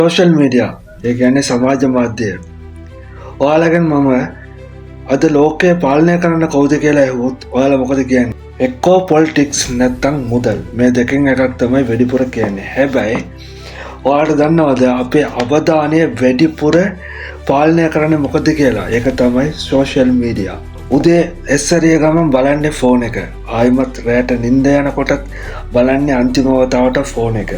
Social media ඒ කියන්නේ සමාජ මාධ්‍ය. ඔයාලගෙන් මම අද ලෝකය පාලනය කරන්න කවුද කියලා ඇහුවොත් ඔයාලා මොකද කියන්නේ? එක්කෝ පොලිටික්ස් නැත්තම් මුදල්. මේ දෙකෙන් එකක් තමයි වැඩිපුර කියන්නේ. හැබැයි ඔයාලට දන්නවද අපේ අවධානය වැඩිපුර පාලනය කරන්නේ මොකද කියලා? ඒක තමයි සෝෂල් මීඩියා. උදේ එස්සරිය ගමන් බලන්නේ ෆෝන් එක. ආයිමත් රැට නිින්ද යනකොටත් බලන්නේ අන්තිම වතාවට ෆෝන් එක.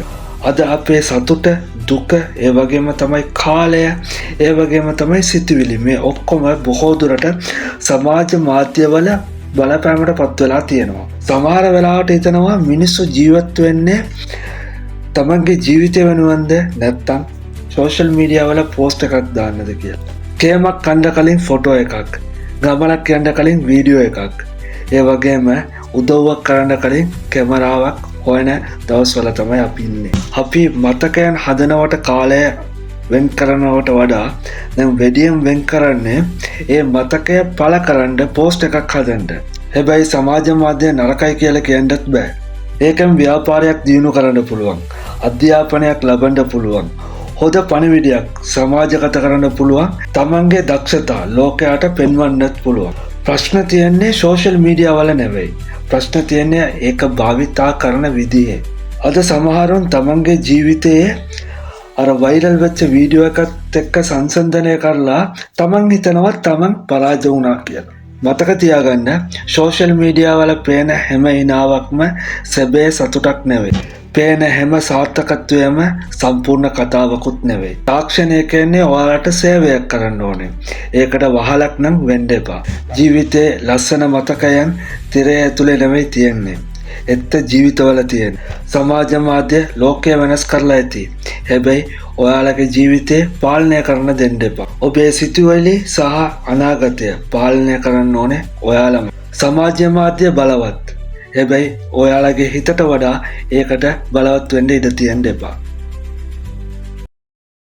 අද අපේ සතුට දුක ඒ වගේම තමයි කාලය ඒ වගේම තමයි සිතුවිලි මේ ඔක්කොම බොහෝ දුරට සමාජ මාධ්‍යවල බලපෑමට පත් වෙලා තියෙනවා. සමහර වෙලාවට හිතනවා මිනිස්සු ජීවත් වෙන්නේ තමන්ගේ ජීවිතය වෙනුවන්ද නැත්තම් සෝෂල් මීඩියා වල පෝස්ට් එකක් දාන්නද කියලා. කේමක් කන්න කලින් ෆොටෝ එකක්, ගමනක් යන්න කලින් වීඩියෝ එකක්, ඒ වගේම උදව්වක් කරන්න කලින් කැමරාවක් හොයන දවස්වල තමයි අපි ඉන්නේ. අපි මතකයන් හදනවට කාලය වෙන් කරනවට වඩා දැන් වැඩියෙන් වෙන් කරන්නේ ඒ මතකය පළ කරන්න පෝස්ට් එකක් හදන්න. හැබැයි සමාජ මාධ්‍ය නරකයි කියලා කියන්නත් බෑ. ඒකෙන් ව්‍යාපාරයක් දියුණු කරන්න පුළුවන්. අධ්‍යාපනයක් ලබන්න පුළුවන්. හොඳ පණිවිඩයක් සමාජගත කරන්න පුළුවන්. තමන්ගේ දක්ෂතා ලෝකයට පෙන්වන්නත් පුළුවන්. ප්‍රශ්න තියෙන්නේ සෝෂල් මීඩියා වල නෙවෙයි. ප්‍රශ්න තියෙන්නේ ඒක භාවිතා කරන විදිහේ. අද සමහරුන් තමන්ගේ ජීවිතයේ අර වෛරල් වෙච්ච වීඩියෝ එකත් එක්ක සංසන්දනය කරලා තමන් හිතනවා තමන් පරාජය වුණා කියලා. මතක තියාගන්න සෝෂල් මීඩියා වල පේන හැම ඉනාවක්ම සැබෑ සතුටක් නෙවෙයි. පේන හැම සාර්ථකත්වයම සම්පූර්ණ කතාවකුත් නෙවෙයි. තාක්ෂණය කියන්නේ ඔයාලට සේවයක් කරන්න ඕනේ. ඒකට වහලක් නම් වෙන්න එපා. ජීවිතේ ලස්සන මතකයන් තිරය ඇතුලේ නෙවෙයි තියෙන්නේ. එත්ත ජීවිතවල තියෙන. සමාජ මාධ්‍ය ලෝකය වෙනස් කරලා ඇති. හැබැයි ඔයාලගේ ජීවිතේ පාලනය කරන්න දෙන්න එපා. ඔබේ සිතුවිලි සහ අනාගතය පාලනය කරන්න ඕනේ ඔයාලම. සමාජ මාධ්‍ය බලවත්. හැබැයි ඔයාලගේ හිතට වඩා ඒකට බලවත් වෙන්න ඉඩ තියෙන්න එපා.